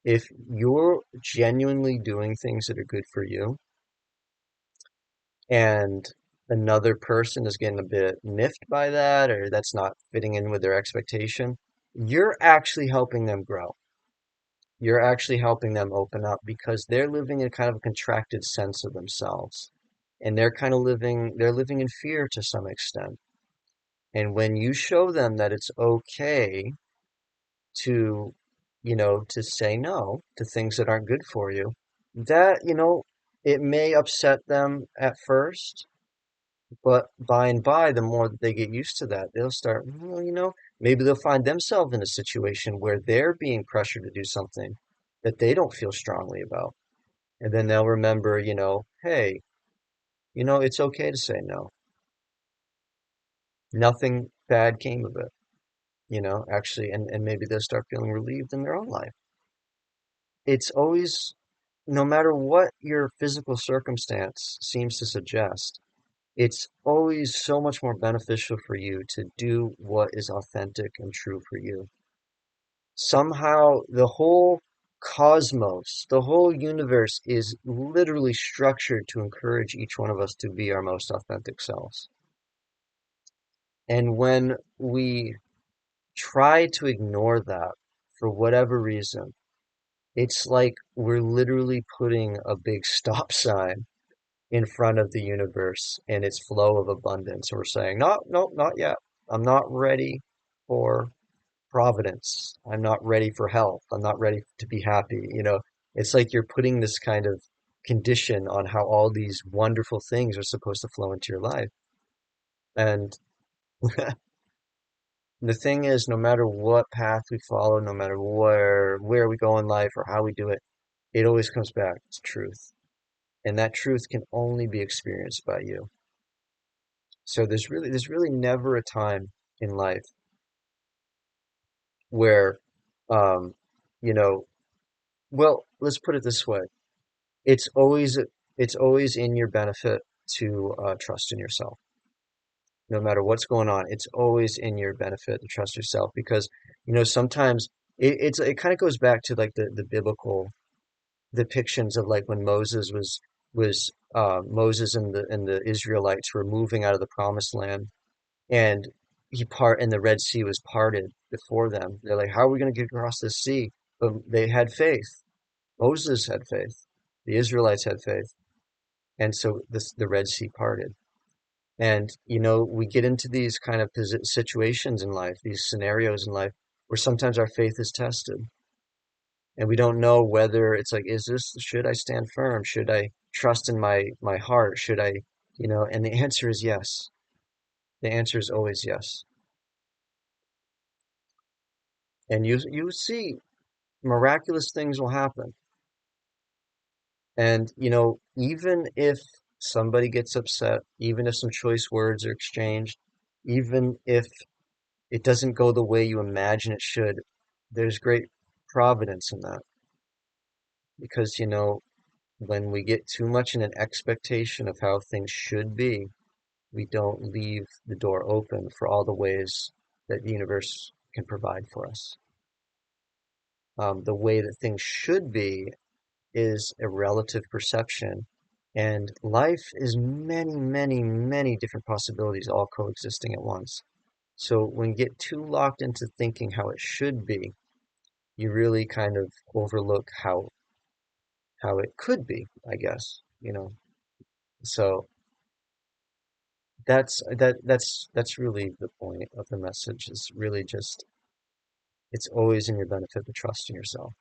if you're genuinely doing things that are good for you, and another person is getting a bit niffed by that, or that's not fitting in with their expectation, you're actually helping them grow. You're actually helping them open up because they're living in kind of a contracted sense of themselves. And they're living in fear to some extent. And when you show them that it's okay to, to say no to things that aren't good for you, that, it may upset them at first, but by and by, the more that they get used to that, they'll start, well, maybe they'll find themselves in a situation where they're being pressured to do something that they don't feel strongly about. And then they'll remember, hey, it's okay to say no. Nothing bad came of it, actually, and maybe they'll start feeling relieved in their own life. It's always, no matter what your physical circumstance seems to suggest, it's always so much more beneficial for you to do what is authentic and true for you. Somehow, the whole cosmos, the whole universe is literally structured to encourage each one of us to be our most authentic selves. And when we try to ignore that for whatever reason, it's like we're literally putting a big stop sign in front of the universe and its flow of abundance. We're saying, no, no, not yet. I'm not ready for providence. I'm not ready for health. I'm not ready to be happy. It's like you're putting this kind of condition on how all these wonderful things are supposed to flow into your life. And the thing is, no matter what path we follow, no matter where we go in life or how we do it, it always comes back to truth. And that truth can only be experienced by you. So there's really never a time in life where, um, you know, well, let's put it this way. It's always it's always in your benefit to trust in yourself. No matter what's going on, it's always in your benefit to trust yourself because, sometimes it kind of goes back to like the biblical depictions of like when Moses and the Israelites were moving out of the promised land, and the Red Sea was parted before them. They're like, how are we going to get across this sea? But they had faith. Moses had faith. The Israelites had faith. And so the Red Sea parted. And, we get into these kind of situations in life, these scenarios in life, where sometimes our faith is tested. And we don't know whether it's like, should I stand firm? Should I trust in my heart? Should I, and the answer is yes. The answer is always yes. And you see miraculous things will happen. And, even if somebody gets upset, even if some choice words are exchanged, even if it doesn't go the way you imagine it should, there's great providence in that. Because, when we get too much in an expectation of how things should be, we don't leave the door open for all the ways that the universe can provide for us. The way that things should be is a relative perception, and life is many, many, many different possibilities all coexisting at once. So when you get too locked into thinking how it should be, you really kind of overlook how it could be, I guess. So that's really the point of the message, is really just it's always in your benefit to trust in yourself.